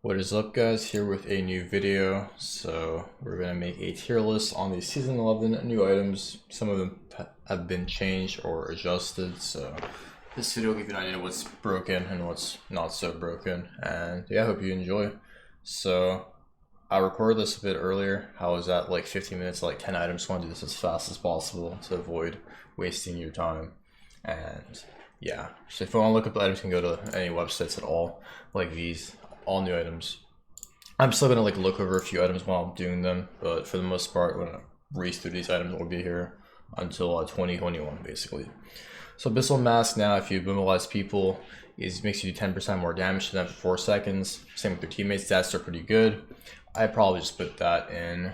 What is up, guys? Here with a new video. So we're gonna make a tier list on the season 11 new items. Some of them have been changed or adjusted, so this video will give you an idea of what's broken and what's not so broken. And yeah, I hope you enjoy. So I recorded this a bit earlier. I was at like 15 minutes, like 10 items. So I want to do this as fast as possible to avoid wasting your time. And yeah, so if you want to look up the items, you can go to any websites at all, like these. All new items. I'm still gonna like look over a few items while I'm doing them, but for the most part, when I race through these items, we'll be here until 2021 basically. So Abyssal Mask now, if you immobilize people, makes you do 10% more damage to them for 4 seconds. Same with their teammates. Stats are pretty good. I'd probably just put that in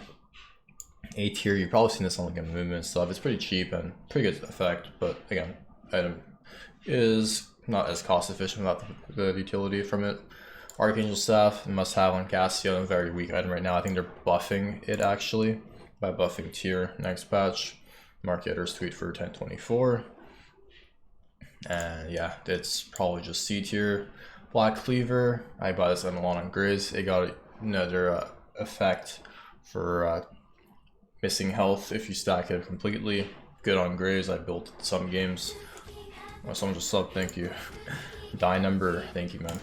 A tier. You've probably seen this on like a movement stuff. It's pretty cheap and pretty good effect, but again, item is not as cost efficient without the utility from it. Archangel Staff, must have on Cassio, a very weak item right now. I think they're buffing it actually by buffing tier next patch. Mark Yetter's tweet for 1024. And yeah, it's probably just C tier. Black Cleaver, I buy this item a lot on Grizz. It got another effect for missing health if you stack it completely. Good on Grizz. I built some games. Oh, someone just subbed, thank you. Die number, thank you, man.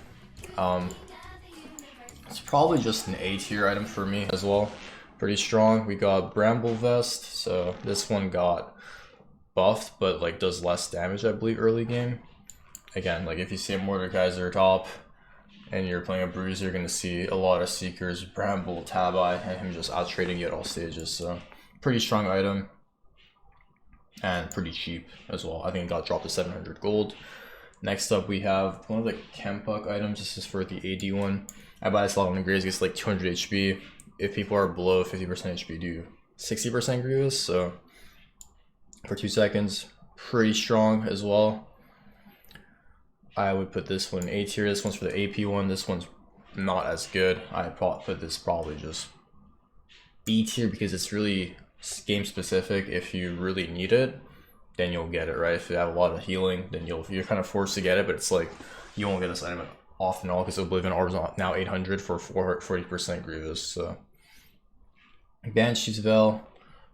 It's probably just an A tier item for me as well. Pretty strong. We got Bramble Vest, so this one got buffed, but like does less damage, I believe, early game. Again, like if you see a Mordekaiser top and you're playing a bruiser, you're gonna see a lot of Seekers, Bramble, Tabi, and him just out trading you at all stages. So pretty strong item and pretty cheap as well. I think it got dropped to 700 gold. Next up, we have one of the Kempuck items. This is for the AD one. I buy this a lot on the Graves, gets like 200 HP. If people are below 50% HP, do 60% Grievous. So for 2 seconds, pretty strong as well. I would put this one in A tier. This one's for the AP one. This one's not as good. I put this probably just B tier because it's really game specific. If you really need it, then you'll get it, right? If you have a lot of healing, then you're kind of forced to get it, but it's like you won't get this item often at all because Oblivion Orb's now 800 for 40% Grievous. So Banshee's Veil,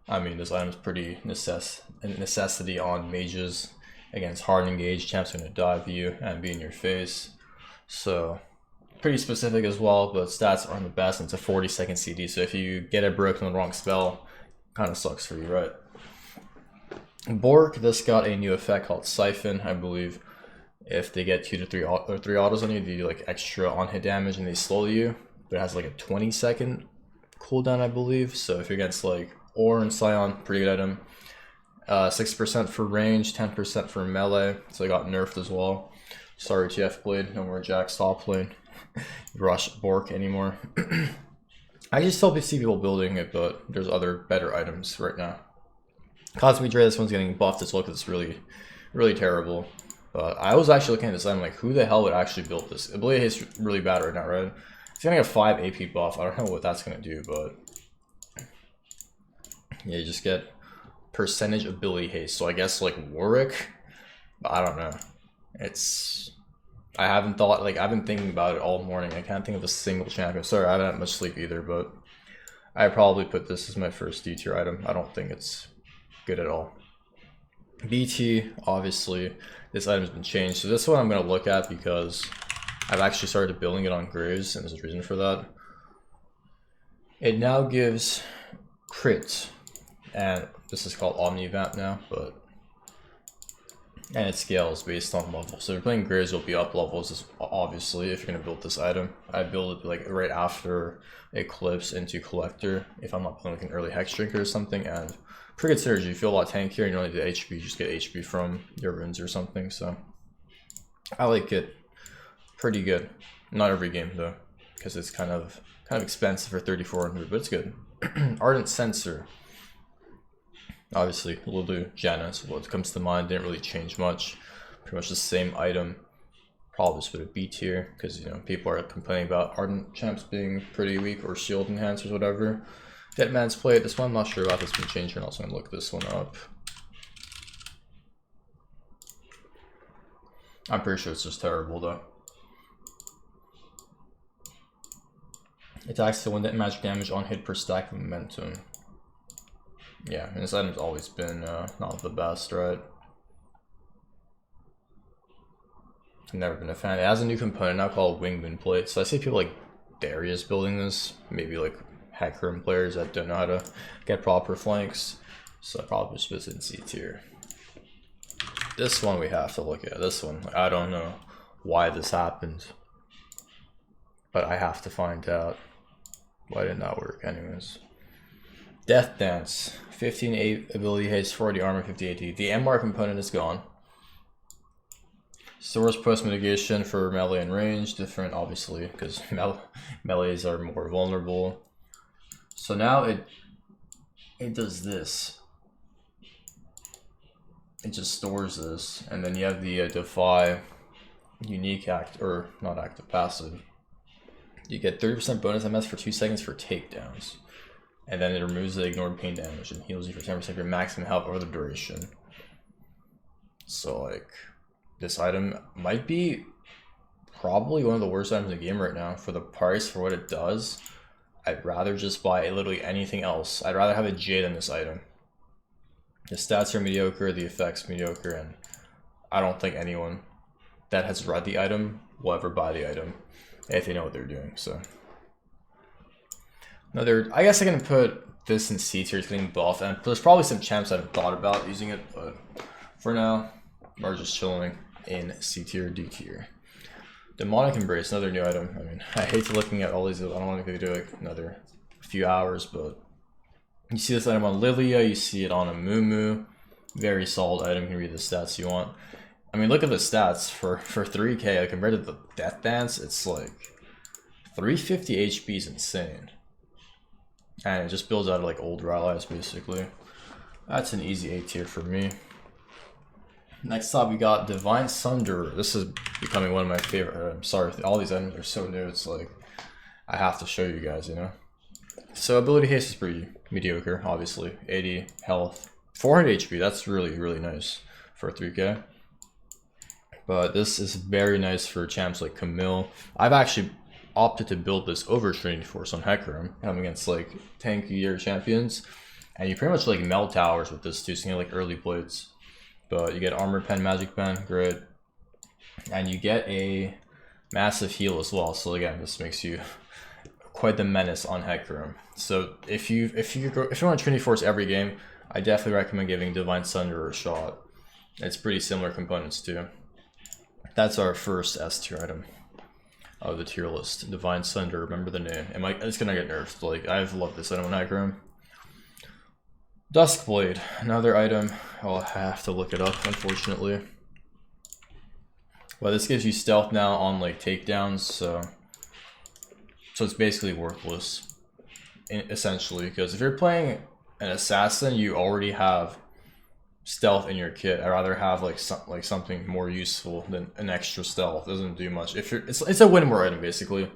I mean, this item is pretty necessity on mages against hard engaged. Champ's gonna dive you and be in your face. So pretty specific as well, but stats aren't the best. And it's a 40-second CD, so if you get it broken on the wrong spell, kind of sucks for you, right? Bork, this got a new effect called Siphon, I believe. If they get 2 to 3 autos on you, they do like extra on hit damage and they slow you. But it has like a 20-second cooldown, I believe. So if you're against like Ore and Scion, pretty good item. 6% for range, 10% for melee. So I got nerfed as well. Sorry, TF Blade, no more Jack stop lane. Rush Bork anymore. I just still see people building it, but there's other better items right now. Cosmic Dre, this one's getting buffed as well because it's really, really terrible. But I was actually looking at this, I'm like, who the hell would actually build this? Ability is really bad right now, right? It's gonna get a 5 AP buff. I don't know what that's gonna do, but yeah, you just get percentage ability haste. So I guess like Warwick, but I don't know. I haven't thought, like I've been thinking about it all morning. I can't think of a single champion. Sorry, I haven't had much sleep either, but I probably put this as my first D tier item. I don't think it's good at all. BT, obviously, this item's been changed. So this one I'm going to look at because I've actually started building it on Graves, and there's a reason for that. It now gives crit, and this is called Omnivamp now, and it scales based on level. So if you're playing Graves, you'll be up levels, obviously, if you're going to build this item. I build it like right after Eclipse into Collector, if I'm not playing like an early Hex Drinker or something, and pretty good synergy. You feel a lot tankier and you don't need the HP, you just get HP from your runes or something, so I like it. Pretty good. Not every game though, because it's kind of expensive for 3,400, but it's good. Ardent Sensor. Obviously, we'll do Janus. What comes to mind, didn't really change much. Pretty much the same item. Probably just put a B tier, because you know people are complaining about Ardent champs being pretty weak or shield enhancers, whatever. Deadman's Plate, this one I'm not sure about, this been changed or not, so I'm gonna look this one up. I'm pretty sure it's just terrible though. Attacks to 1 magic damage on hit per stack of momentum. Yeah, and this item's always been not the best, right? I've never been a fan. It has a new component now called Wingman Plate. So I see people like Darius building this, maybe like Hecarim players that don't know how to get proper flanks. So I probably just put it in C tier. This one we have to look at. This one, I don't know why this happened, but I have to find out. Why did not work anyways? Death Dance, 15-8 ability haste, 40 armor, 50 AD. The MR component is gone. Source post mitigation for melee and range, different obviously because melees are more vulnerable. So now it does this. It just stores this, and then you have the Defy unique or not active, passive. You get 30% bonus MS for 2 seconds for takedowns. And then it removes the ignored pain damage and heals you for 10% of your maximum health over the duration. So like, this item might be probably one of the worst items in the game right now. For the price, for what it does, I'd rather just buy literally anything else. I'd rather have a J than this item. The stats are mediocre, the effects mediocre, and I don't think anyone that has read the item will ever buy the item if they know what they're doing. So another, I guess I can put this in C tier. It's getting buffed, and there's probably some champs I haven't thought about using it, but for now we're just chilling in C tier, D tier. Demonic Embrace, another new item. I mean, I hate looking at all these. I don't want to do like another few hours, but you see this item on Lilia, you see it on a Mumu. Very solid item. You can read the stats you want. I mean, look at the stats for 3k compared to the Death Dance. It's like 350 HP is insane, and it just builds out of like older allies basically. That's an easy A tier for me. Next up, we got Divine Sunder. This is becoming one of my favorite. I'm sorry, all these items are so new. It's like I have to show you guys, you know. So ability haste is pretty mediocre, obviously. 80 health, 400 HP. That's really nice for 3k. But this is very nice for champs like Camille. I've actually opted to build this over Trinity Force on Hecarim, coming against like tankier champions, and you pretty much like melt towers with this too. So you get like early blades, but you get armor pen, magic pen, great, and you get a massive heal as well. So again, this makes you quite the menace on Hecarim. So if you want Trinity Force every game, I definitely recommend giving Divine Sunder a shot. It's pretty similar components too. That's our first S tier item of the tier list. Divine Sunder, remember the name. It's gonna get nerfed. Like, I've loved this item on Hecarim. Duskblade, another item. I'll have to look it up, unfortunately. Well, this gives you stealth now on like takedowns, so it's basically worthless, essentially, because if you're playing an assassin, you already have stealth in your kit. I'd rather have like something more useful than an extra stealth. It doesn't do much. It's a win more item basically.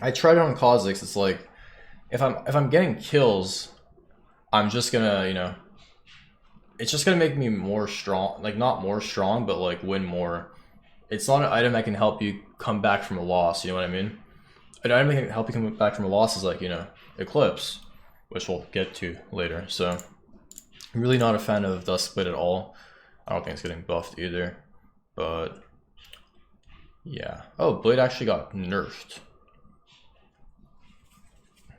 I tried it on Kha'Zix. It's like if I'm getting kills, I'm just gonna, you know, it's just gonna make me more strong. Like not more strong, but like win more. It's not an item that can help you come back from a loss. You know what I mean? An item that can help you come back from a loss is like, you know, Eclipse, which we'll get to later. So I'm really not a fan of Duskblade at all. I don't think it's getting buffed either, but yeah. Oh, Blade actually got nerfed.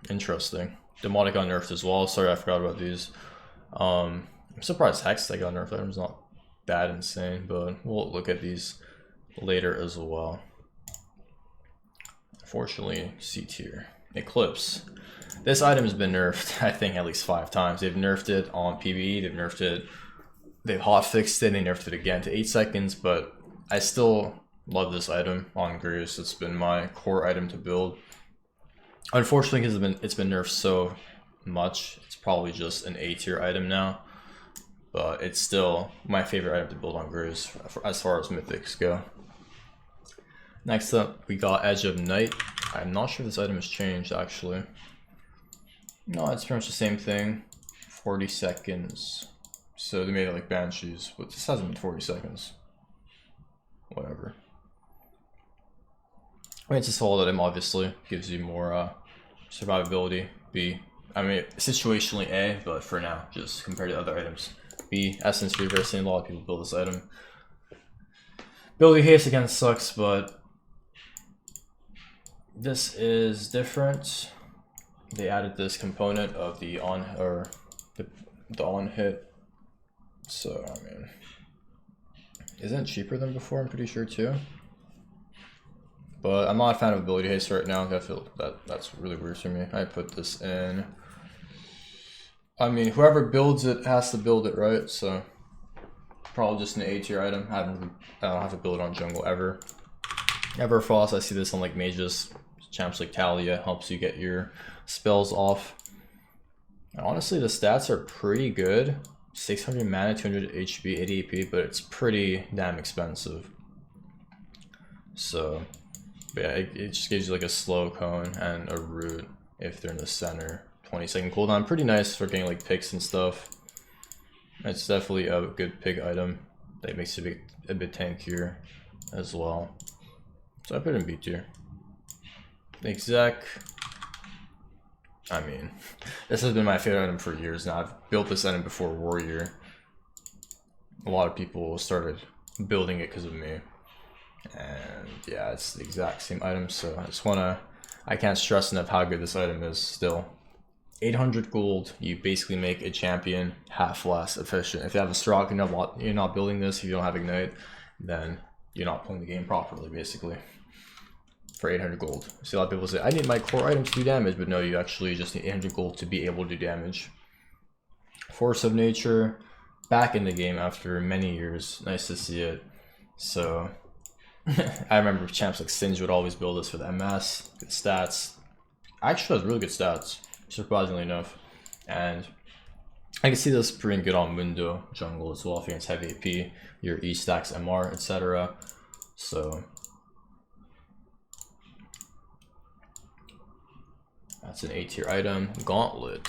Interesting. Demonic got nerfed as well. Sorry, I forgot about these. I'm surprised Hex got nerfed. That item's not that insane, but we'll look at these later as well. Unfortunately, C tier. Eclipse. This item has been nerfed, I think, at least 5 times. They've nerfed it on PvE, they've nerfed it, they've hotfixed it, and they nerfed it again to 8 seconds, but I still love this item on Grace. It's been my core item to build. Unfortunately, because it's been nerfed so much, it's probably just an A tier item now, but it's still my favorite item to build on Grace as far as mythics go. Next up, we got Edge of Night. I'm not sure if this item has changed, actually. No, it's pretty much the same thing. 40 seconds. So they made it like Banshees, but this hasn't been 40 seconds. Whatever. I mean, it's a solid item, obviously. Gives you more Survivability, B. I mean, situationally A, but for now, just compared to other items. B, Essence Reversing. A lot of people build this item. Ability haste again sucks, but this is different. They added this component of the on hit. So I mean, isn't it cheaper than before? I'm pretty sure too. But I'm not a fan of ability haste right now. I feel that's really weird for me. I put this in. I mean, whoever builds it has to build it, right? So probably just an A tier item. I don't have to build it on jungle ever. Everfrost, I see this on like mages. Champs like Talia helps you get your spells off. And honestly, the stats are pretty good. 600 mana, 200 HP, 80 AP, but it's pretty damn expensive. So yeah, it just gives you like a slow cone and a root if they're in the center. 20-second cooldown, pretty nice for getting like picks and stuff. It's definitely a good pick item that makes it a bit tankier as well. So I put it in B tier. Exec. I mean, this has been my favorite item for years now. I've built this item before Warrior. A lot of people started building it because of me. And yeah, it's the exact same item, so I can't stress enough how good this item is still. 800 gold, you basically make a champion half less efficient. If you have a Strok and you're not building this, if you don't have Ignite, then you're not playing the game properly, basically. For 800 gold. See, a lot of people say, I need my core item to do damage, but no, you actually just need 800 gold to be able to do damage. Force of Nature, back in the game after many years. Nice to see it. So, I remember champs like Singe would always build this for the MS. Good stats. Actually has really good stats, surprisingly enough. And I can see this pretty good on Mundo jungle as well, if you're against heavy AP, your E stacks MR, etc. So, that's an A tier item. Gauntlet.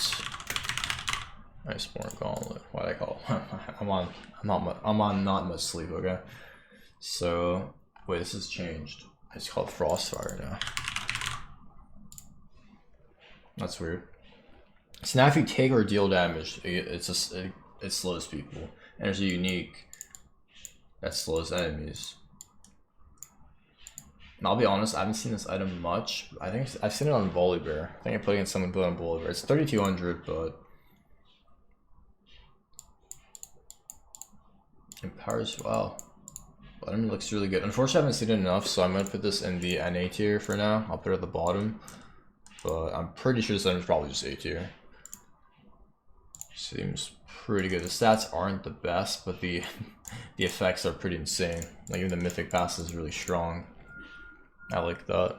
Nice more gauntlet. What do I call it? I'm on not much sleep, okay? So wait, this has changed. It's called Frostfire now. That's weird. So now if you take or deal damage, it slows people. And there's a unique that slows enemies. And I'll be honest, I haven't seen this item much. I think I've seen it on Volibear. I think I played against someone built on Volibear. It's 3200, but empowers. Wow, the item looks really good. Unfortunately, I haven't seen it enough, so I'm gonna put this in the NA tier for now. I'll put it at the bottom, but I'm pretty sure this item is probably just A tier. Seems pretty good. The stats aren't the best, but the effects are pretty insane. Like even the Mythic pass is really strong. I like that.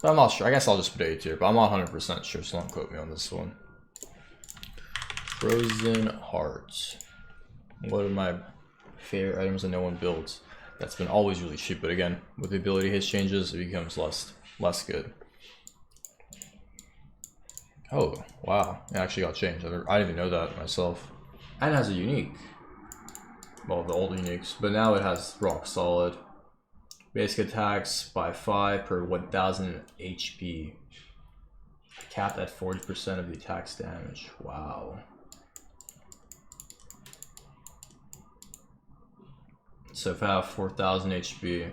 But I'm not sure. I guess I'll just put A tier, but I'm not 100% sure, so don't quote me on this one. Frozen Heart. One of my favorite items that no one builds. That's been always really cheap, but again, with the ability haste changes, it becomes less good. Oh, wow. It actually got changed. I didn't even know that myself. And it has a unique. Well, the old uniques, but now it has rock solid. Basic attacks by 5 per 1000 HP. Capped at 40% of the attack's damage. Wow. So if I have 4000 HP,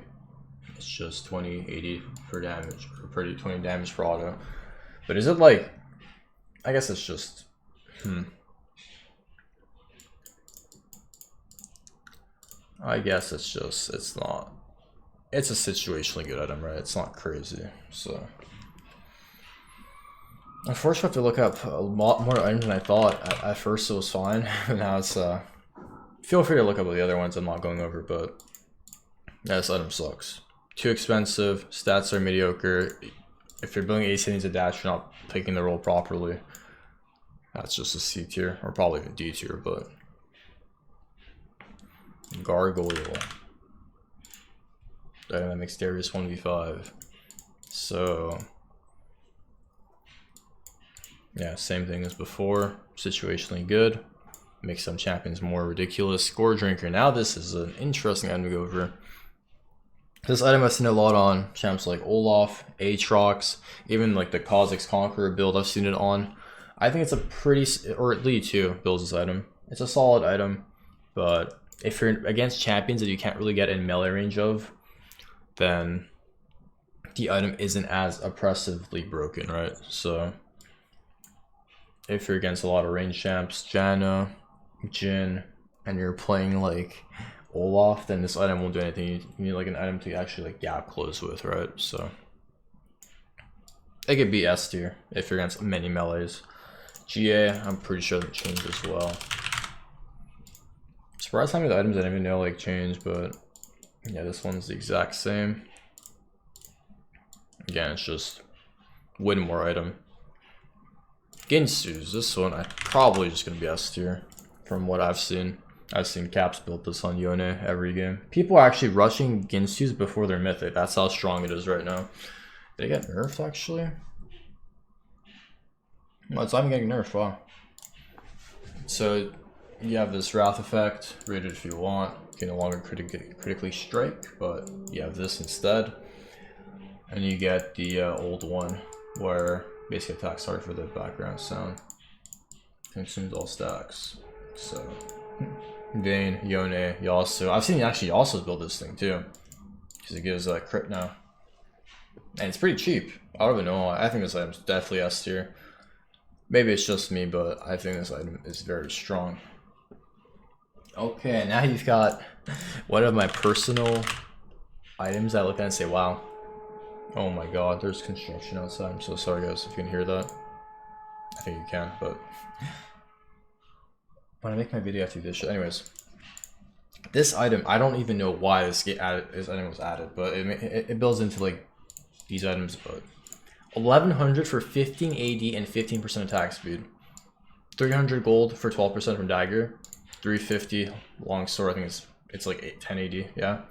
it's just 2080 per damage, or 20 damage per auto. But is it like, I guess it's just, I guess it's just, it's not. It's a situationally good item, right? It's not crazy, so. Unfortunately, I have to look up a lot more items than I thought. At first it was fine, now it's, feel free to look up the other ones I'm not going over, but yeah, this item sucks. Too expensive, stats are mediocre. If you're building AC needs a dash, you're not taking the role properly. That's just a C tier, or probably a D tier, but. Gargoyle. That makes Darius 1v5. So yeah, same thing as before. Situationally good. Makes some champions more ridiculous. Score Drinker. Now this is an interesting item to go over. This item I've seen a lot on champs like Olaf, Aatrox, even like the Kha'Zix Conqueror build I've seen it on. I think it's a pretty, or Lee too builds this item. It's a solid item, but if you're against champions that you can't really get in melee range of, then the item isn't as oppressively broken, right? So if you're against a lot of range champs, Janna, Jhin, and you're playing like Olaf, then this item won't do anything. You need like an item to actually like gap close with, right? So it could be S tier if you're against many melees. GA, I'm pretty sure that changed as well. Surprised how many items I didn't even know like changed, but yeah, this one's the exact same. Again, it's just way more item. Ginsu's, this one I probably just gonna be S tier from what I've seen. I've seen Caps build this on Yone every game. People are actually rushing Ginsu's before they're Mythic. That's how strong it is right now. Did it get nerfed actually? No, it's not even getting nerfed, wow. So you have this Wrath effect, rated if you want. You can no longer critically strike, but you have this instead. And you get the old one where basic attack, sorry for the background sound, consumes all stacks. So Vayne, Yone, Yasuo. I've seen actually Yasuo build this thing too, because it gives crit now, and it's pretty cheap. I don't even know why. I think this item's definitely S tier. Maybe it's just me, but I think this item is very strong. Okay, now you've got one of my personal items that I look at and say, wow. Oh my god, there's construction outside. I'm so sorry guys if you can hear that. I think you can, but when I make my video after this shit. Anyways, this item, I don't even know why this item was added, but it builds into like these items, but 1100 for 15 AD and 15% attack speed. 300 gold for 12% from dagger. 350 long sword, I think it's like 10 AD, yeah.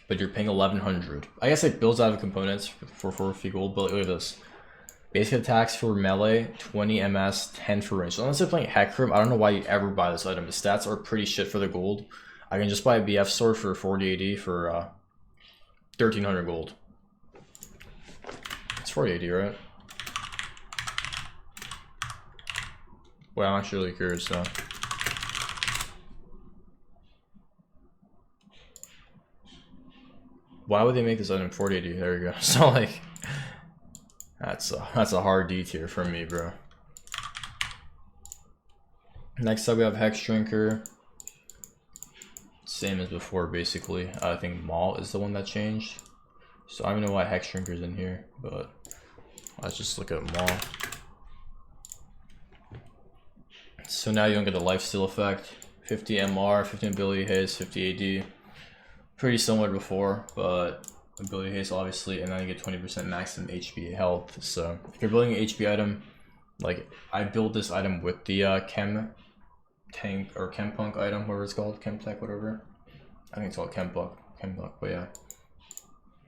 But you're paying 1100. I guess it builds out of components for 50 gold, but look at this. Basic attacks for melee, 20 MS, 10 for range. So unless you're playing Hecarim, I don't know why you ever buy this item. The stats are pretty shit for the gold. I can just buy a BF sword for 40 AD for 1300 gold. It's 40 AD, right? Well, I'm actually really curious though. Why would they make this item 40 AD? There you go. So like, that's a hard D tier for me, bro. Next up we have Hex Drinker. Same as before, basically. I think Maul is the one that changed. So I don't know why Hex Drinker's in here, but let's just look at Maul. So now you don't get the lifesteal effect. 50 MR, 15 ability haste, 50 AD. Pretty similar to before, but ability haste obviously, and then you get 20% maximum HP health. So if you're building an HP item, like I build this item with the Chem Tank or Chem Punk item, whatever it's called, Chem Tech, whatever. I think it's called Chem Punk, but yeah.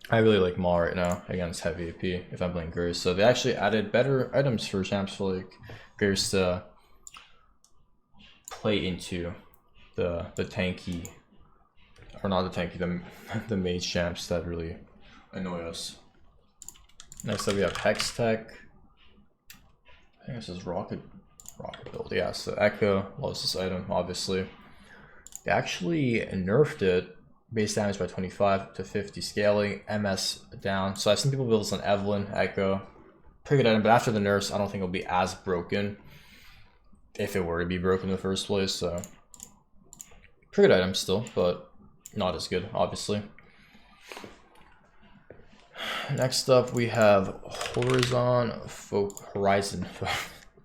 I really like Maul right now against heavy AP if I'm playing Graves. So they actually added better items for champs for like Graves to play into the tanky, or not the tanky, the mage champs that really annoy us. Next up we have Hex Tech. I think this is Rocket build. Yeah, so Echo loves this item, obviously. They actually nerfed it. Base damage by 25 to 50 scaling, MS down. So I've seen people build this on Evelyn, Echo. Pretty good item, but after the nerfs, I don't think it'll be as broken. If it were to be broken in the first place, so. Pretty good item still, but not as good, obviously. Next up, we have Horizon Horizon.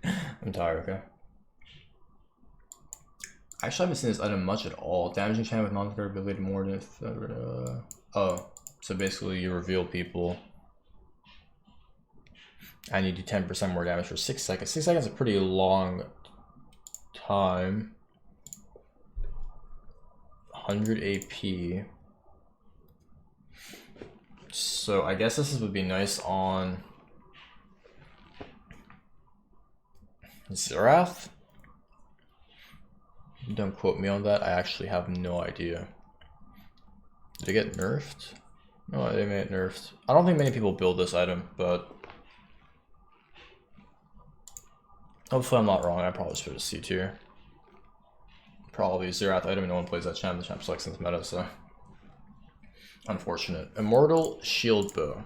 I'm tired, okay? Actually, I haven't seen this item much at all. Damaging channel with non-card ability more than oh, so basically you reveal people and you do 10% more damage for 6 seconds. 6 seconds is a pretty long time. 100 AP. So I guess this would be nice on Xerath. Don't quote me on that. I actually have no idea. Did it get nerfed? No, they made it nerfed. I don't think many people build this item, but hopefully I'm not wrong. I probably should have C tier. Probably Zeroth item, no one plays that champ. The champ selects in this meta, so unfortunate. Immortal Shield Bow.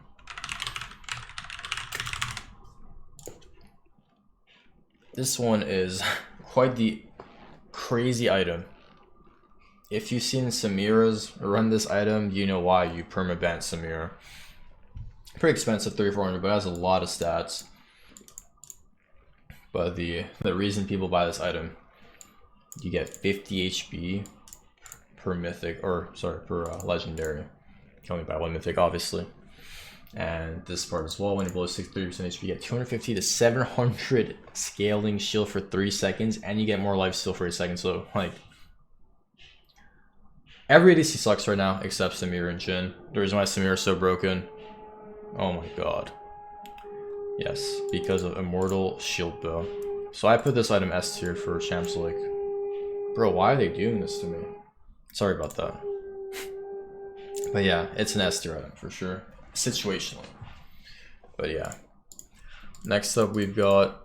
This one is quite the crazy item. If you've seen Samira's run this item, you know why you permaban Samira. Pretty expensive, 3,400, but it has a lot of stats. But the reason people buy this item, you get 50 HP per mythic, or sorry, per legendary. You can only buy one mythic, obviously. And this part as well, when you blow 63% HP, you get 250 to 700 scaling shield for 3 seconds, and you get more life steal for a second. So, like, every ADC sucks right now except Samira and Jhin. The reason why Samira is so broken, oh my god. Yes, because of Immortal Shield Bow. So I put this item S tier for champs like, bro, why are they doing this to me? Sorry about that. But yeah, it's an S tier item for sure. Situationally. But yeah. Next up we've got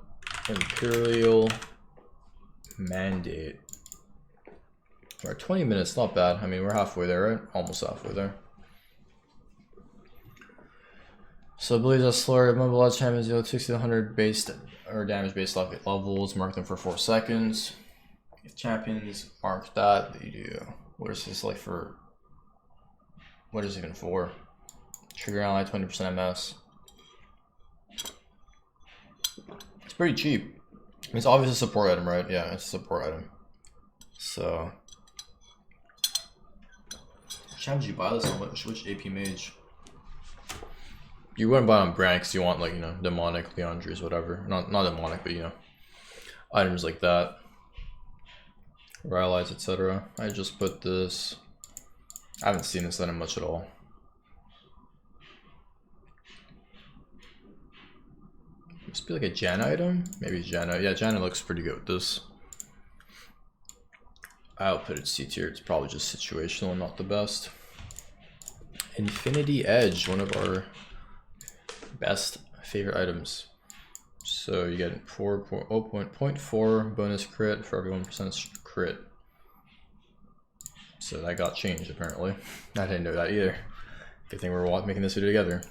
Imperial Mandate. All right, 20 minutes, not bad. I mean, we're halfway there, right? Almost halfway there. So abilities that slower mobilize champions deal 60 to 100 based or damage based off levels. Mark them for 4 seconds. If champions mark that, they do. What is this like for? What is it even for? Trigger ally 20% MS. It's pretty cheap. It's obviously a support item, right? Yeah, it's a support item. So, which time did you buy this on? Which AP Mage? You wouldn't buy it on brand because you want, like, you know, demonic Leandries, whatever. Not demonic, but you know, items like that. Rallies, etc. I just put this. I haven't seen this item much at all. Must be like a Janna item? Maybe Janna. Yeah, Janna looks pretty good with this. I'll put it C tier. It's probably just situational and not the best. Infinity Edge, one of our best favorite items. So you get 0.4 bonus crit for every 1% crit. So that got changed apparently. I didn't know that either. Good thing we're making this video together.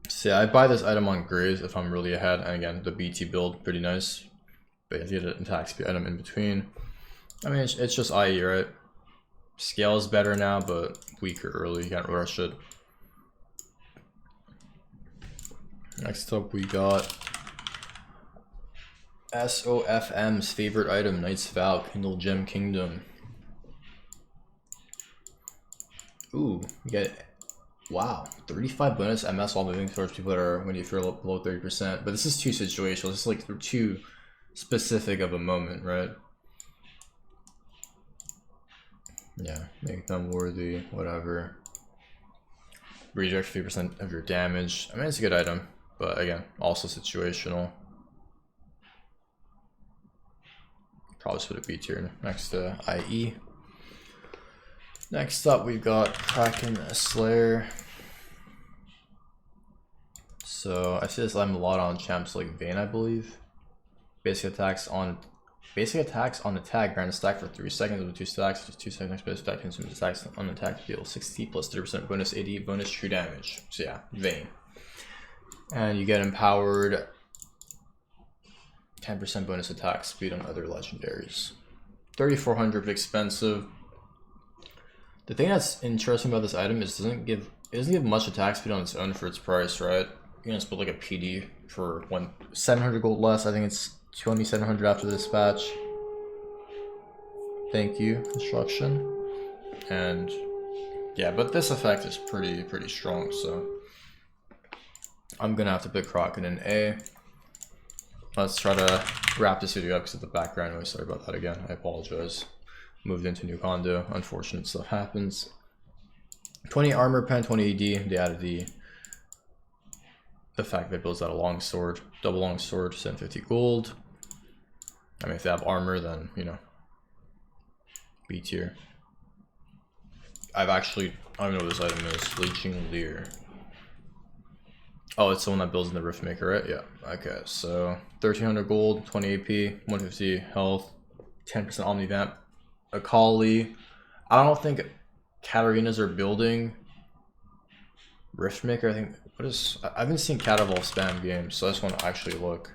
So yeah, I buy this item on Graves if I'm really ahead, and again, the BT build, pretty nice. But you get an attack speed item in between. I mean, it's just IE, right? Scale is better now, but weaker early, you can't rush it. Next up, we got SOFM's favorite item, Knight's Vow, Kindle Gem Kingdom. Ooh, you get, wow, 35 bonus MS while moving towards people that are, when you feel below 30%. But this is too situational. This is like too specific of a moment, right? Yeah, make them worthy, whatever. Reject 50% of your damage. I mean, it's a good item, but again, also situational. Probably should put a B tier next to IE. Next up, we've got Kraken Slayer. So I see this item a lot on champs like Vayne, I believe. Basic attacks on the tag, grant a stack for 3 seconds with 2 stacks. Just 2 seconds next base attack consumes attacks on attack, deal 60 plus 30% bonus AD, bonus true damage. So yeah, Vayne. And you get empowered 10% bonus attack speed on other legendaries. 3,400 expensive. The thing that's interesting about this item is it doesn't give much attack speed on its own for its price, right? You're gonna split like a PD for 700 gold less. I think it's 2,700 after the dispatch. Thank you, instruction. And yeah, but this effect is pretty strong, so I'm gonna have to pick Kraken in A. Let's try to wrap this video up because of the background noise. Sorry about that again. I apologize. Moved into new condo. Unfortunate stuff happens. 20 armor pen, 20 AD. They added the fact that it builds out a long sword, double long sword, 750 gold. I mean, if they have armor, then you know, B tier. I've actually I don't know what this item is. Leeching Leer. Oh, it's the one that builds in the Rift Maker, right? Yeah. Okay, so 1300 gold, 20 AP, 150 health, 10% Omnivamp. Akali. I don't think Katarinas are building Rift Maker. I think what is I've been seeing Catavolve spam games, so I just want to actually look.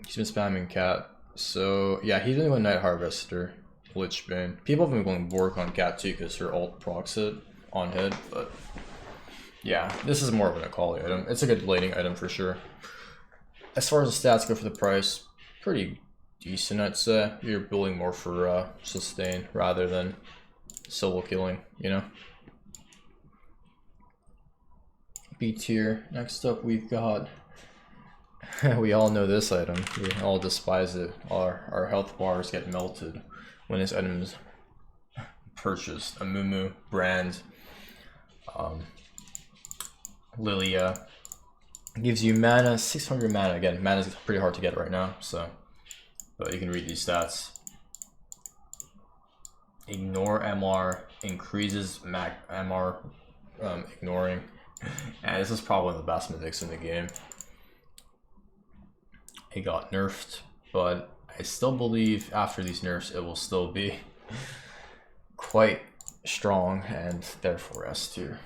He's been spamming Cat. So yeah, he's been going Night Harvester, Lichbane. People have been going Bork on Cat too because her ult procs it on hit, but yeah, this is more of an Akali item. It's a good laning item for sure. As far as the stats go for the price, pretty decent, I'd say. You're building more for sustain rather than solo killing, you know? B tier. Next up, we've got. We all know this item. We all despise it. Our health bars get melted when this item is purchased. A Mumu brand. Lilia gives you mana, 600 mana. Again, mana is pretty hard to get right now, so. But you can read these stats. Ignore MR, increases MR, ignoring. And this is probably one of the best mythics in the game. It got nerfed, but I still believe after these nerfs it will still be quite strong and therefore S tier.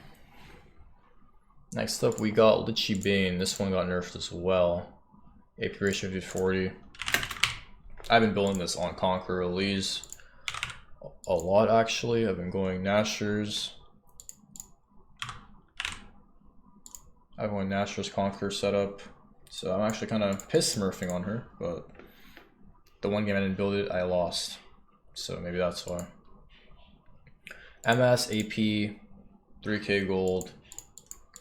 Next up we got Lichy Bane. This one got nerfed as well. AP ratio 50-40. I've been building this on Conqueror Elise a lot actually. I've been going Nashor's. I've won Nashor's Conqueror setup. So I'm actually kind of piss smurfing on her, but the one game I didn't build it, I lost. So maybe that's why. MS, AP, 3k gold.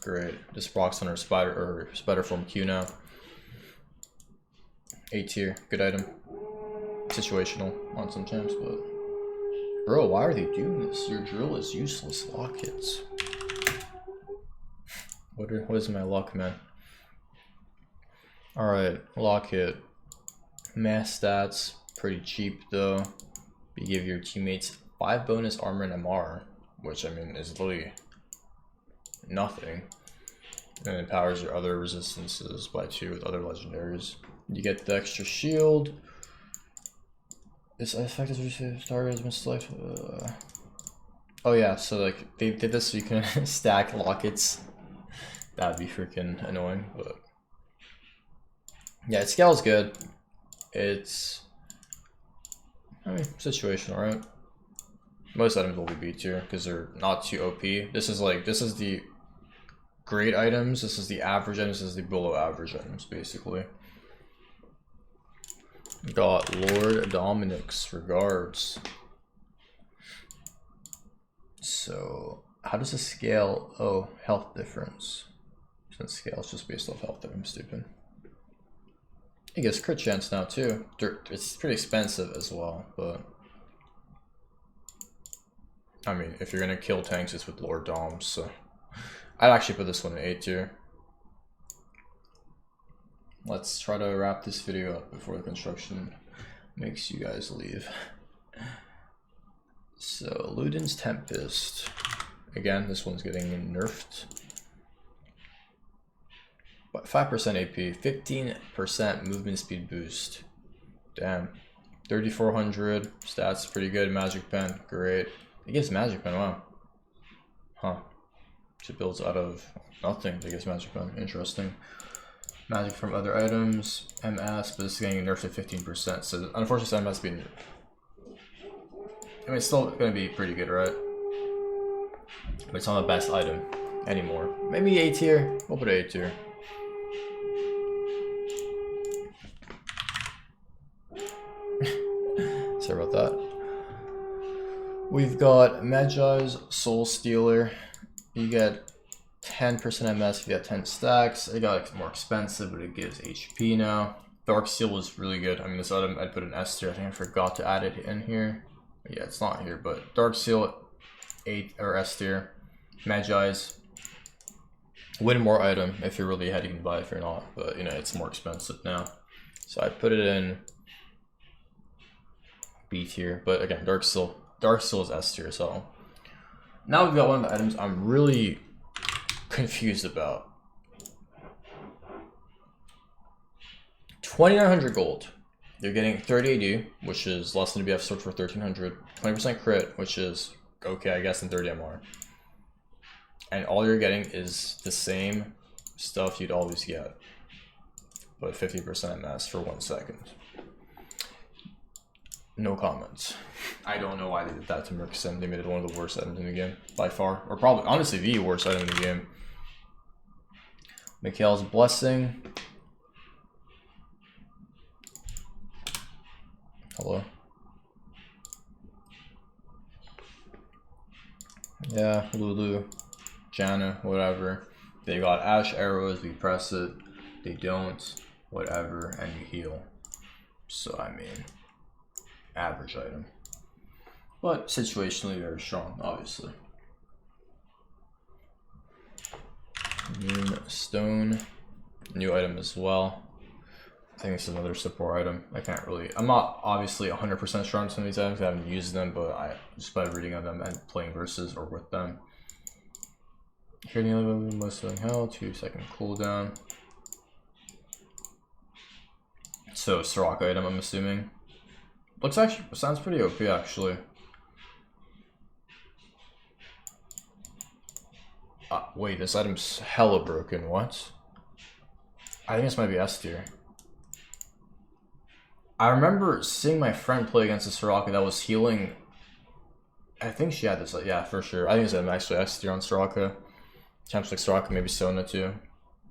Great. This procs on her spider form Q now. A tier, good item. Situational on some champs, but bro, why are they doing this? Your drill is useless. Lockets. What is my luck, man? Alright, Lockett. Mass stats, pretty cheap though. You give your teammates 5 bonus armor and MR, which I mean is literally nothing. And it powers your other resistances by 2 with other legendaries. You get the extra shield. This effect is received, target has been selected. Oh yeah, so like they did this so you can stack Lockets. That'd be freaking annoying, but yeah, it scales good. It's, I mean, situational, right? Most items will be B tier because they're not too OP. This is the great items. This is the average items. This is the below average items, basically. Got Lord Dominic's regards. So how does this scale? Oh, health difference. Since scale is just based off health, I'm stupid. It gets crit chance now too. It's pretty expensive as well, but I mean, if you're gonna kill tanks, it's with Lord Doms. So I'd actually put this one in A tier. Let's try to wrap this video up before the construction makes you guys leave. So Luden's Tempest. Again, this one's getting nerfed. But 5% AP, 15% movement speed boost. Damn. 3400 stats, pretty good. Magic Pen, great. It gives Magic Pen, wow. Huh. It builds out of nothing to give Magic Pen, interesting. Magic from other items, MS, but this is getting nerfed to 15%. So unfortunately, MS being. I mean, it's still gonna be pretty good, right? But it's not the best item anymore. Maybe A tier. We'll put A tier. Sorry about that. We've got Magi's Soul Stealer. You get 10% MS if you got 10 stacks. It got more expensive, but it gives HP now. Dark Seal was really good. I mean, this item I'd put an S tier. I think I forgot to add it in here. Yeah, it's not here, but Dark Seal 8 or S tier. Magi's win more item if you're really ahead. You can buy it if you're not, but you know it's more expensive now. So I put it in B tier. But again, Dark Seal Dark Soul is S tier, so. Now we've got one of the items I'm really confused about. 2,900 gold. You're getting 30 AD, which is less than a BF sword for 1,300. 20% crit, which is okay, I guess, and 30 MR. And all you're getting is the same stuff you'd always get, but 50% MS for 1 second. No comments. I don't know why they did that to Merksim. They made it one of the worst items in the game, by far. Or probably, honestly, the worst item in the game. Mikhail's Blessing. Hello. Yeah, Lulu, Janna, whatever. They got Ash arrows, we press it. They don't, whatever, and you heal. So, I mean, average item. But situationally very strong, obviously. Stone, new item as well. I think this is another support item. I can't really, I'm not obviously 100% sure on some of these items. I haven't used them, but I just by reading on them and playing versus or with them. Here nearly most of hell, 2-second cooldown. So Soraka item, I'm assuming. Looks actually, sounds pretty OP actually. Wait, this item's hella broken, what? I think this might be S tier. I remember seeing my friend play against a Soraka that was healing. I think she had this, yeah, for sure. I think it's actually S tier on Soraka. Champs like Soraka, maybe Sona too.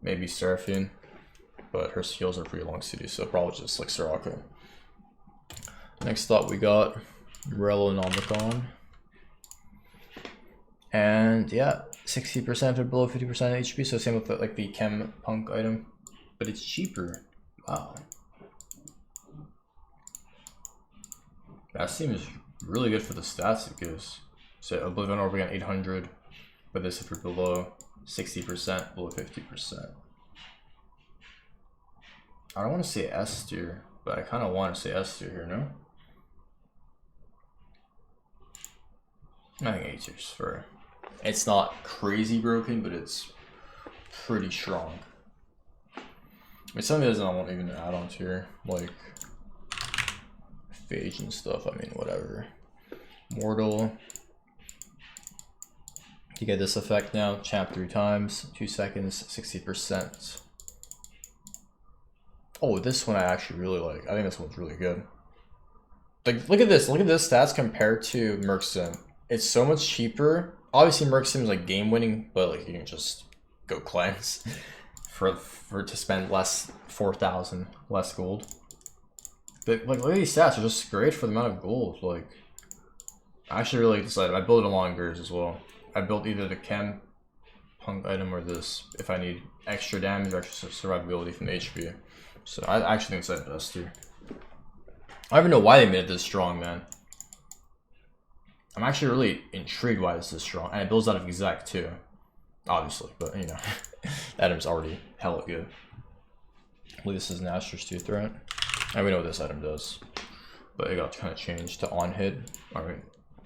Maybe Seraphine. But her heals are pretty long CD, so probably just like Soraka. Next up we got Relonomicon. And yeah, 60% or below 50% HP, so same with the, like the Chem Punk item. But it's cheaper. Wow. That seems really good for the stats it gives. So Oblivion Orb again 800, but this if you're below 60%, below 50%. I don't want to say S tier, but I kind of want to say S tier here, no? I think A tier's for. It's not crazy broken, but it's pretty strong. I mean, some of those I won't even add on tier, like Phage and stuff. I mean, whatever. Mortal. You get this effect now. Champ 3 times, 2 seconds, 60%. Oh, this one I actually really like. I think this one's really good. Like, look at this. Look at this stats compared to Merksim. It's so much cheaper. Obviously, Merksim is like game winning, but like you can just go cleanse for to spend less 4,000 less gold. But like, look at these stats. They're just great for the amount of gold. Like, I actually really like this item. I built it along Gers as well. I built either the Chem Punk item or this if I need extra damage or extra survivability from the HP. So I actually think it's S tier. I don't even know why they made it this strong, man. I'm actually really intrigued why this is strong, and it builds out of exec too, obviously. But you know, that item's already hella good. I believe this is an Asher's Tooth, right? And we know what this item does, but it got kind of changed to on hit. All right,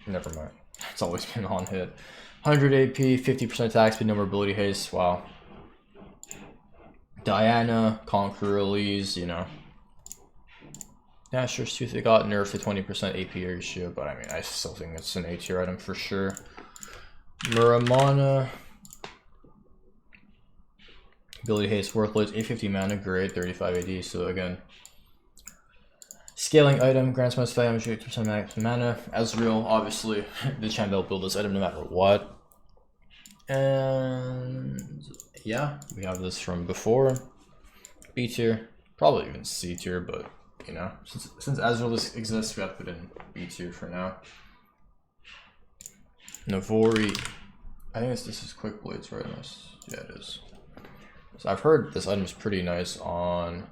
never mind. It's always been on hit. 100 AP, 50% attack speed, no more ability haste. Wow. Diana, Conqueror, Elise, you know. Asher's Tooth, it got nerfed to 20% AP ratio, but I mean, I still think it's an A tier item for sure. Muramana. Ability haste worthless, 850 mana, great, 35 AD, so again. Scaling item, grants most damage, 8% max mana. Ezreal, obviously, the champ will build this item no matter what. And yeah, we have this from before. B tier, probably even C tier, but you know, since Ezreal exists, we have to put in B tier for now. Navori, I think this is Quick Blades, right? Yeah, it is. So I've heard this item is pretty nice on.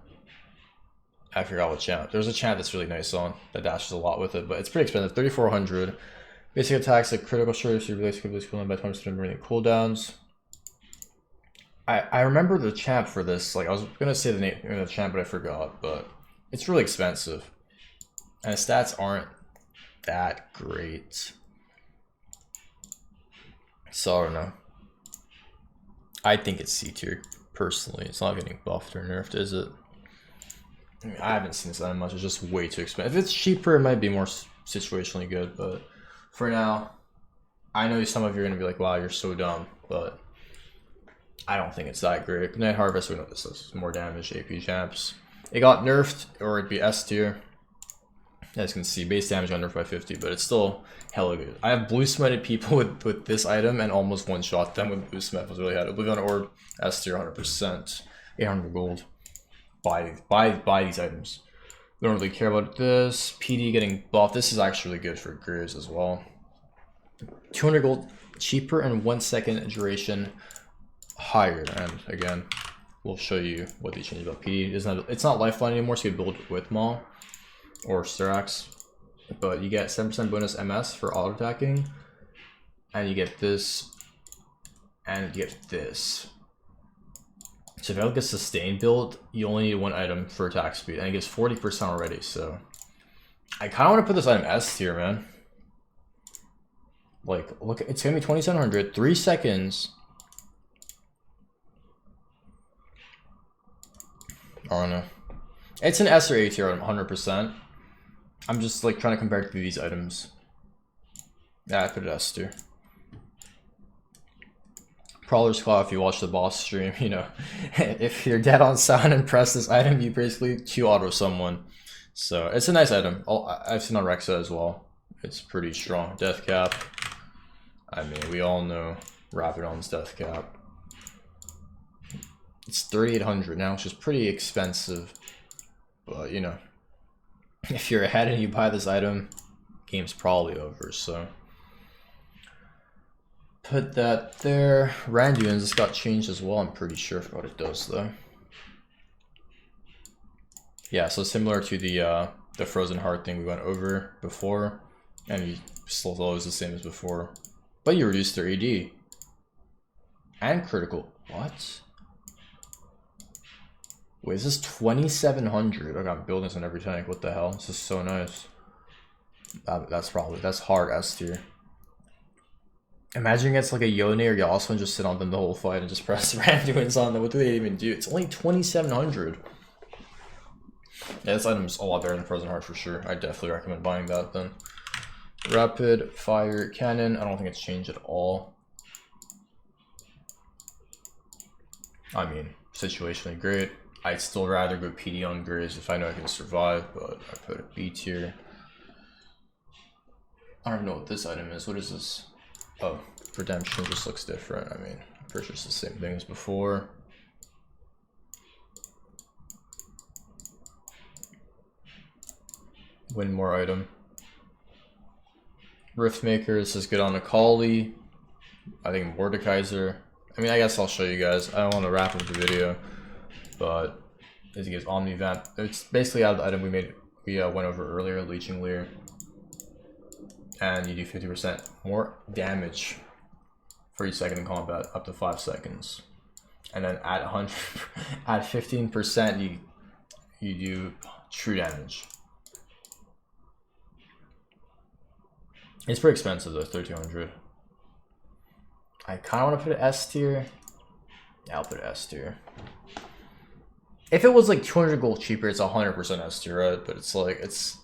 I forgot what champ. There's a champ that's really nice on that dashes a lot with it, but it's pretty expensive. 3,400. Basic attacks like critical strike, so you release cooldowns by 20% during cooldowns. I remember the champ for this. Like I was gonna say the name of the champ, but I forgot. But it's really expensive, and the stats aren't that great. So I don't know. I think it's C tier personally. It's not getting buffed or nerfed, is it? I mean, I haven't seen this that much. It's just way too expensive. If it's cheaper, it might be more situationally good. But for now, I know some of you are gonna be like, "Wow, you're so dumb," but I don't think it's that great. Night Harvest, we know this is more damage. AP champs. It got nerfed, or it'd be S tier. As you can see, base damage got nerfed by 50, but it's still hella good. I have blue smited people with this item and almost one shot them with blue smite. Was really hard. Oblivion Orb, S tier, 100%, 800 gold. Buy these items. We don't really care about this. PD getting buffed. This is actually really good for Grizz as well. 200 gold cheaper and 1 second duration higher. And again, we'll show you what they changed about PD. It's not lifeline anymore, so you build with Maul or Styrax, but you get 7% bonus MS for auto attacking, and you get this, and you get this. So if you have like a sustained build, you only need one item for attack speed, and it gives 40% already. So I kind of want to put this item S tier, man. Like, look, it's gonna be 2700, 3 seconds. I don't know. It's an S or A tier, 100%. I'm just like trying to compare it to these items. Yeah, I put it S tier. Prowler's Claw, if you watch the boss stream, you know, if you're dead on sound and press this item, you basically Q auto someone. So it's a nice item. I've seen on Rexa as well. It's pretty strong. Death Cap. I mean, we all know Rapidon's Death Cap. It's 3,800 now, which is pretty expensive. But, you know, if you're ahead and you buy this item, game's probably over, so. Put that there. Randuin's, this got changed as well, I'm pretty sure for what it does, though. Yeah, so similar to the Frozen Heart thing we went over before, and you still always the same as before. But you reduce their AD. And critical. What? Wait, is this 2,700? I got buildings on every tank. What the hell? This is so nice. That's hard S tier. Imagine it's like a Yone or Yasuo and just sit on them the whole fight and just press Randuin's on them. What do they even do? It's only 2,700. Yeah, this item's a lot better than Frozen Heart for sure. I definitely recommend buying that then. Rapid Fire Cannon. I don't think it's changed at all. I mean, situationally great. I'd still rather go PD on Grizz if I know I can survive, but I put a B tier. I don't even know what this item is. What is this? Oh, Redemption just looks different. I mean, I'm pretty sure it's the same thing as before. Win more item. Riftmaker, this is good on Akali. I think Mordekaiser. I mean, I guess I'll show you guys. I don't want to wrap up the video, but as it gives Omnivamp, it's basically out of the item we went over earlier, Leeching Leer. And you do 50% more damage for each second in combat, up to 5 seconds. And then at 100, at 15%, you do true damage. It's pretty expensive though, 1,300. I kind of want to put it S tier. Yeah, I'll put it S tier. If it was like 200 gold cheaper, it's 100% S tier, right? But it's like, it's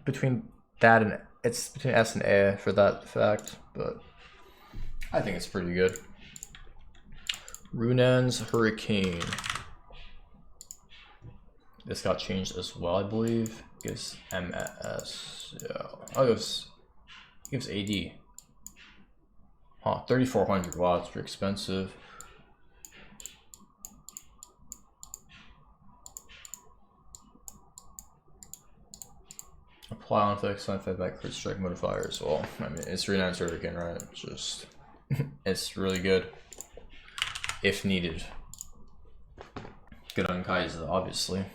between that and it's between S and A for that fact, but I think it's pretty good. Runan's Hurricane. This got changed as well, I believe. Gives MS. Yeah. Oh, it gives AD. Huh, 3,400. Wow, it's pretty expensive. Apply on effects, on effect back crit strike modifier as well. I mean, it's Runan's Hurricane, right? It's just, it's really good if needed. Good on Kaiser, obviously.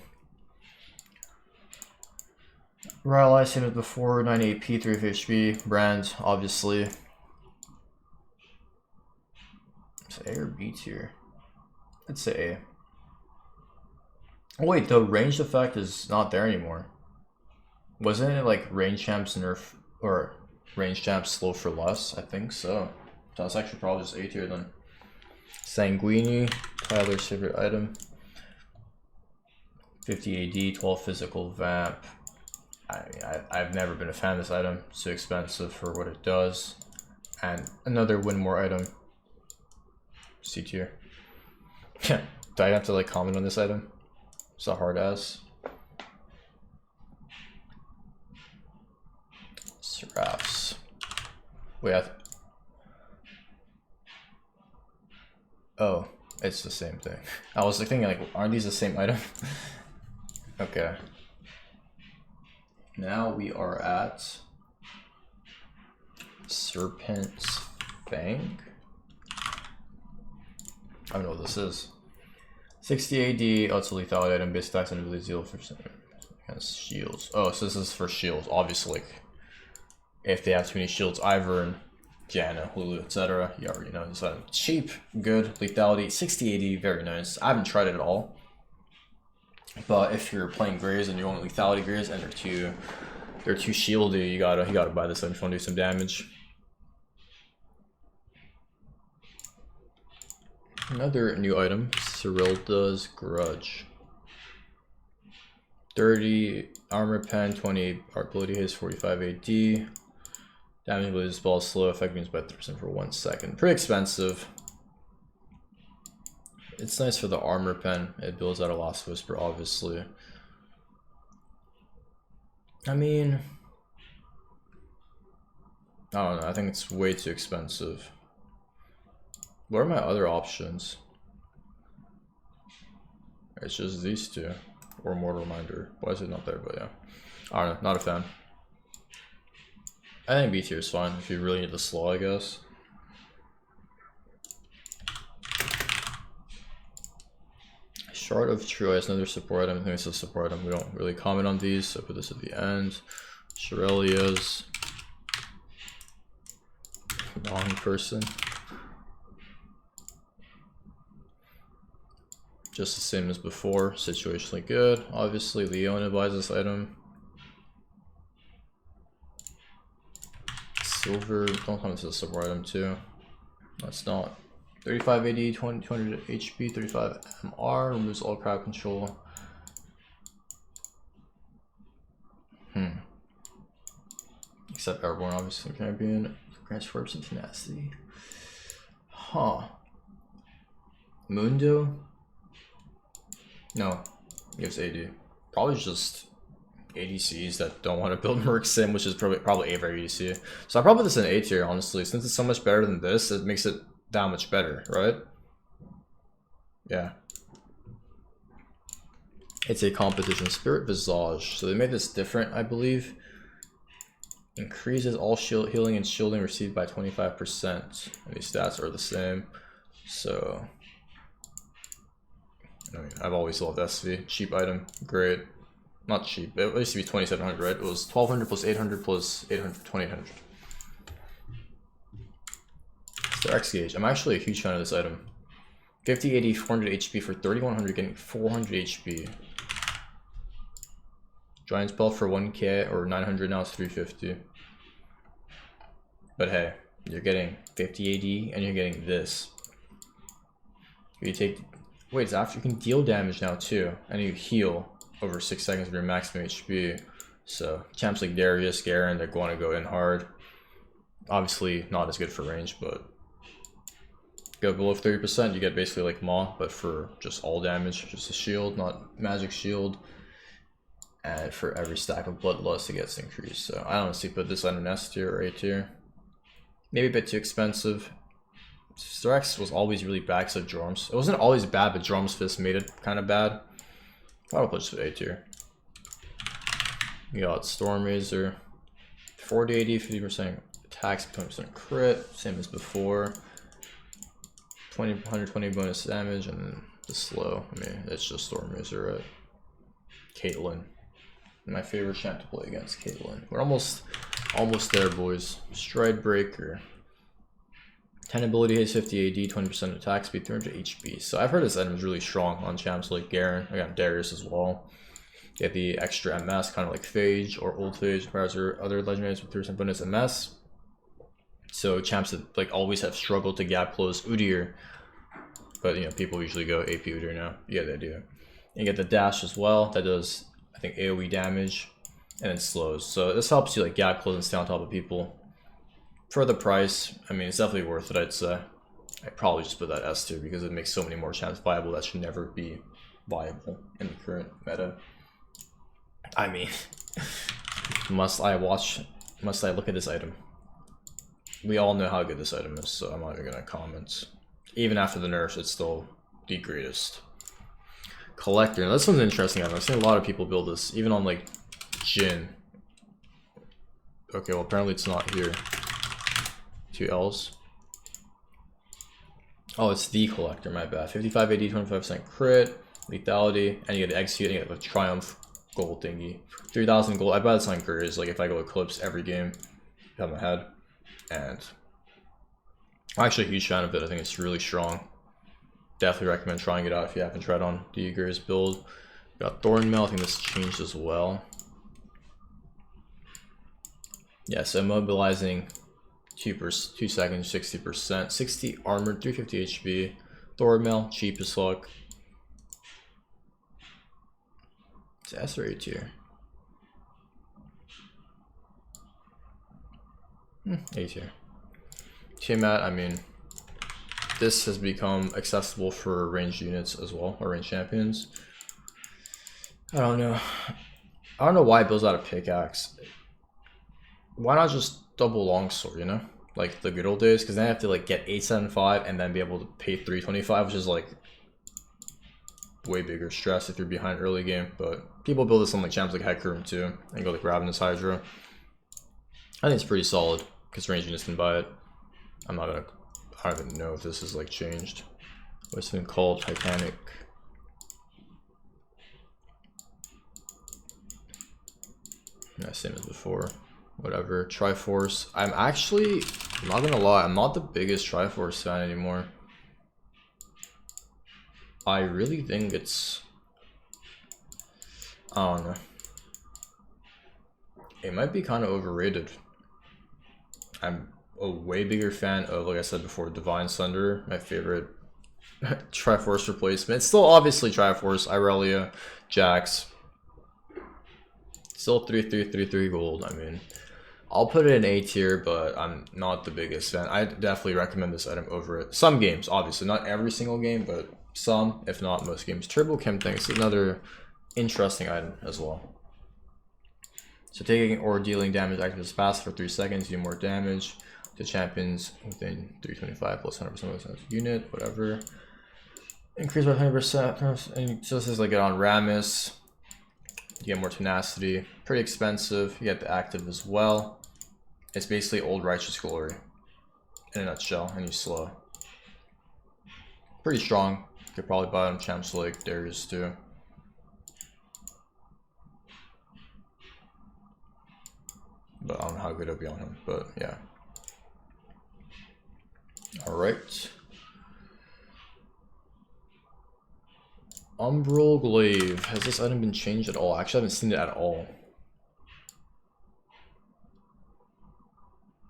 Royal Ice same as before, 9 AP, 3 HP. Brand, obviously. It's A or B tier? I'd say A. Oh wait, the ranged effect is not there anymore. Wasn't it like range champs nerf or range champ slow for less. I think so. That's actually probably just A tier then. Sanguini, Tyler's favorite item. 50 AD, 12 physical vamp. I've never been a fan of this item. It's too expensive for what it does. And another win more item. C tier. Yeah. Do I have to like comment on this item? It's a hard ass. Seraphs. Wait, oh, it's the same thing. I was like thinking like, aren't these the same item? Okay. Now we are at Serpent's Fang. I don't know what this is. 60 AD, oh, it's a lethality item, base attacks and ability deal for against shields. Oh, so this is for shields, obviously. Like, if they have too many shields, Ivern, Janna, Hulu, etc. You already know this item. Cheap, good, lethality, 60 AD, very nice. I haven't tried it at all. But if you're playing Greys and you want lethality Greys and they're too shieldy, you gotta buy this item if you want to do some damage. Another new item, Cyrilda's Grudge. 30 armor pen, 20 ability haste, 45 AD. Damage ability spell slow, effect means by 3% for 1 second. Pretty expensive. It's nice for the armor pen. It builds out a Lost Whisper, obviously. I mean, I don't know. I think it's way too expensive. What are my other options? It's just these two. Or Mortal Reminder. Why is it not there? But yeah. I don't know. Not a fan. I think B tier is fine if you really need the slow, I guess. Shard of True Ice, another support item. I think it's a support item. We don't really comment on these, so put this at the end. Shirelia's. Wrong person. Just the same as before. Situationally good. Obviously, Leona buys this item. Silver. Don't tell me this is a support item too. That's not. 35 AD, 200 HP, 35 MR, removes all crowd control. Except Airborne, obviously, champion. Grants force and tenacity. Huh. Mundo? No, gives AD. Probably just ADCs that don't want to build Merc Sim, which is probably A for ADC. So I probably put this in A tier, honestly. Since it's so much better than this, it makes it that much better, right? Yeah. It's a competition. Spirit Visage. So they made this different, I believe. Increases all shield healing and shielding received by 25%. And these stats are the same. So I mean, I've always loved SV. Cheap item. Great. Not cheap. It used to be 2,700, right? It was 1,200 plus 800 plus 800, 2,800. The X gauge. I'm actually a huge fan of this item. 50, 80, 400 HP for 3,100, getting 400 HP. Giant spell for 1k or 900, now it's 350. But hey, you're getting 50 AD and you're getting this. You take, wait, it's after you can deal damage now too, and you heal over 6 seconds of your maximum HP. So champs like Darius, Garen, they're going to go in hard. Obviously not as good for range, but go below 30%, you get basically like Maw, but for just all damage, just a shield, not magic shield. And for every stack of Bloodlust, it gets increased. So I honestly put this on an S tier or A tier. Maybe a bit too expensive. Sterex was always really bad because of Jorm's. It wasn't always bad, but Jorm's Fist made it kind of bad. I'll put this with A tier. You got Storm Razor. 40 AD, 50% attacks, 20% crit, same as before. 120 bonus damage, and then the slow. I mean, it's just Storm Razor, right? Caitlyn. My favorite champ to play against, Caitlyn. We're almost there, boys. Stride Breaker. 10 ability hits, 50 AD, 20% attack speed, 300 HP. So I've heard this item is really strong on champs like Garen. I got Darius as well. Get the extra MS, kind of like Phage or Old Phage, or other legendaries with 3% bonus MS. So champs that like always have struggled to gap close Udyr, but you know people usually go AP Udyr now. You get the idea. You get the dash as well. That does I think AOE damage, and then slows. So this helps you like gap close and stay on top of people. For the price, I mean it's definitely worth it. I'd say. I'd probably just put that S tier because it makes so many more champs viable that should never be viable in the current meta. I mean, must I look at this item? We all know how good this item is, so I'm not even gonna comment. Even after the nerfs, it's still the greatest. Collector, now, this one's interesting. I've seen a lot of people build this, even on like Jhin. Okay, well apparently it's not here. 2 L's. Oh, it's the Collector, my bad. 55 AD, 25% crit, lethality, and you get execute, and you get the Triumph gold thingy. 3,000 gold. I buy this on Gurz, like if I go Eclipse every game, have my head. And I'm actually a huge fan of it. I think it's really strong. Definitely recommend trying it out if you haven't tried on the Gurz build. Got Thornmail, I think this changed as well. Yeah, so immobilizing 2 seconds, 60%, 60 armored, 350 HP. Thornmail, cheap as fuck. It's S or A tier. A tier. Tiamat, I mean, this has become accessible for ranged units as well, or ranged champions. I don't know. I don't know why it builds out a pickaxe. Why not just double longsword, you know? Like the good old days, because then I have to like get 875 and then be able to pay 325, which is like way bigger stress if you're behind early game. But people build this on like champs like Hecarim too, and go like Ravenous Hydra. I think it's pretty solid because ranged units can buy it. I don't even know if this is like changed. What's been called Titanic. Yeah, same as before. Whatever. Triforce. I'm not gonna lie, I'm not the biggest Triforce fan anymore. I really think it's, I don't know. It might be kind of overrated. I'm a way bigger fan of, like I said before, Divine Sunder, my favorite Triforce replacement. It's still obviously Triforce, Irelia, Jax. Still 3 gold. I mean, I'll put it in A tier, but I'm not the biggest fan. I definitely recommend this item over it. Some games, obviously, not every single game, but some, if not most games. Turbo Chem thing is another interesting item as well. So taking or dealing damage activates fast for 3 seconds, do more damage to champions within 325 plus 100% unit, whatever. Increase by 100%. And so this is like it on Rammus. You get more tenacity. Pretty expensive. You get the active as well. It's basically old Righteous Glory in a nutshell, and you slow. Pretty strong. You could probably buy it on champs like Darius too. But I don't know how good it'll be on him, but yeah. Alright. Umbral Glaive. Has this item been changed at all? Actually, I haven't seen it at all.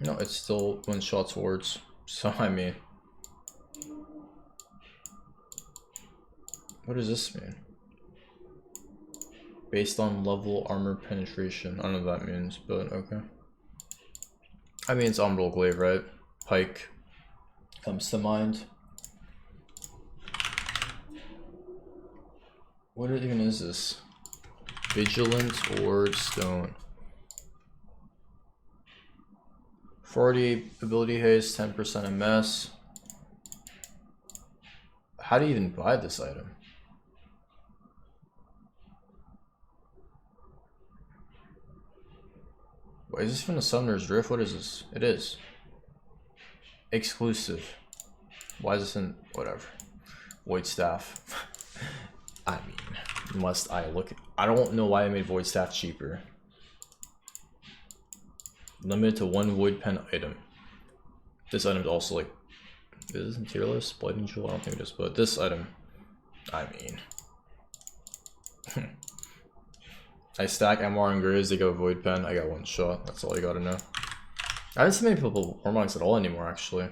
No, it's still one shot towards. So, I mean. What does this mean? Based on level armor penetration. I don't know what that means, but okay. I mean, it's Umbral Glaive, right? Pike comes to mind. What even is this? Vigilant Ward Stone. 40 ability haste, 10% MS. How do you even buy this item? Wait, is this from the Summoner's Drift? What is this? It is. Exclusive. Why is this in... whatever. Void Staff. I mean, must I look... I don't know why I made Void Staff cheaper. Limited to 1 Void Pen item. This item is also like... is this in tier list? Blighting Jewel? I don't think it is, but this item... I mean... I stack MR and Graves, they go Void Pen, I got one shot. That's all you gotta know. I don't see many people Warmogs at all anymore, actually.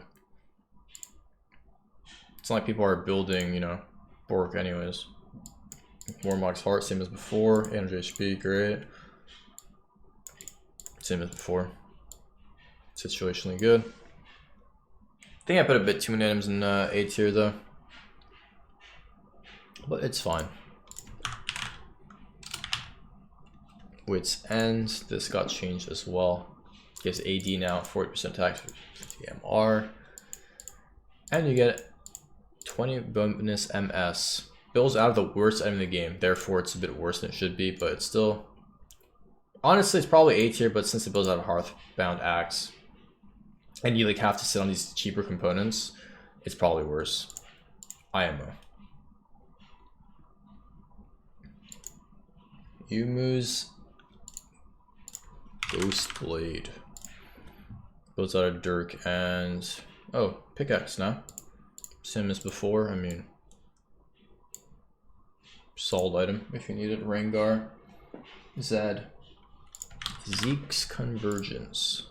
It's not like people are building, you know, Bork anyways. Warmog's Heart, same as before. 800 HP, great. Same as before. Situationally good. I think I put a bit too many items in A tier though. But it's fine. Wits End, this got changed as well. Gives AD now 40% tax for TMR. And you get 20 bonus MS. Bills out of the worst item in the game, therefore it's a bit worse than it should be, but it's still... Honestly, it's probably A tier, but since it builds out of Hearthbound Axe, and you like have to sit on these cheaper components, it's probably worse. IMO. Yumu's Ghost Blade. Builds out of Dirk and... Oh, pickaxe now. Same as before, I mean... Solid item if you need it. Rengar. Zed. Zeke's Convergence.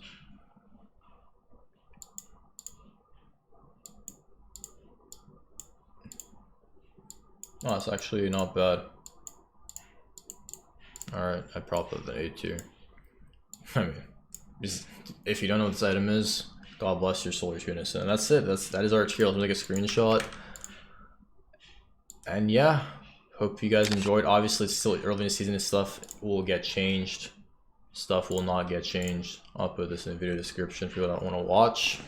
Oh, it's actually not bad. Alright, I probably put the A tier. I mean, if you don't know what this item is, God bless your soul, you're too innocent. And that's it. That is our tier. Let's make a screenshot. And yeah, hope you guys enjoyed. Obviously, it's still early in the season and stuff will get changed. Stuff will not get changed. I'll put this in the video description for you that want to watch.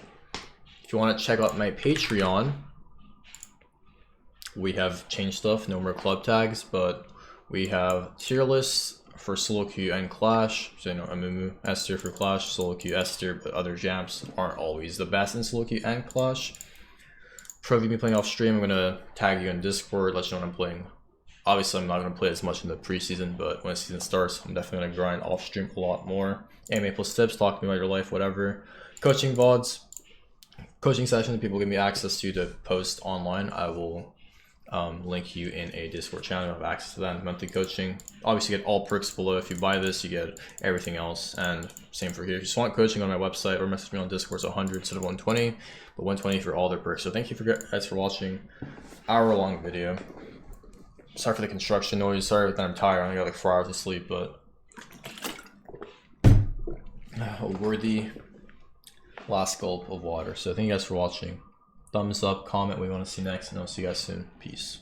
If you want to check out my Patreon, we have changed stuff. No more club tags, but we have tier lists for solo queue and clash. So, you know, Amumu S tier for clash, solo queue S tier, but other jams aren't always the best in solo queue and clash. Pro, if you've been playing off stream, I'm gonna tag you in Discord, let you know what I'm playing. Obviously, I'm not gonna play as much in the preseason, but when the season starts, I'm definitely gonna grind off stream a lot more. Anime plus tips, talk to me about your life, whatever. Coaching VODs, coaching sessions people give me access to post online. I will link you in a Discord channel. You have access to that. Monthly coaching. Obviously, you get all perks below. If you buy this, you get everything else. And same for here. If you just want coaching on my website or message me on Discord, it's 100 instead of 120, but 120 for all their perks. So thank you guys for watching. Hour-long video. Sorry for the construction noise. Sorry that I'm tired. I only got like 4 hours of sleep, but a worthy last gulp of water. So thank you guys for watching. Thumbs up, comment what you want to see next, and I'll see you guys soon. Peace.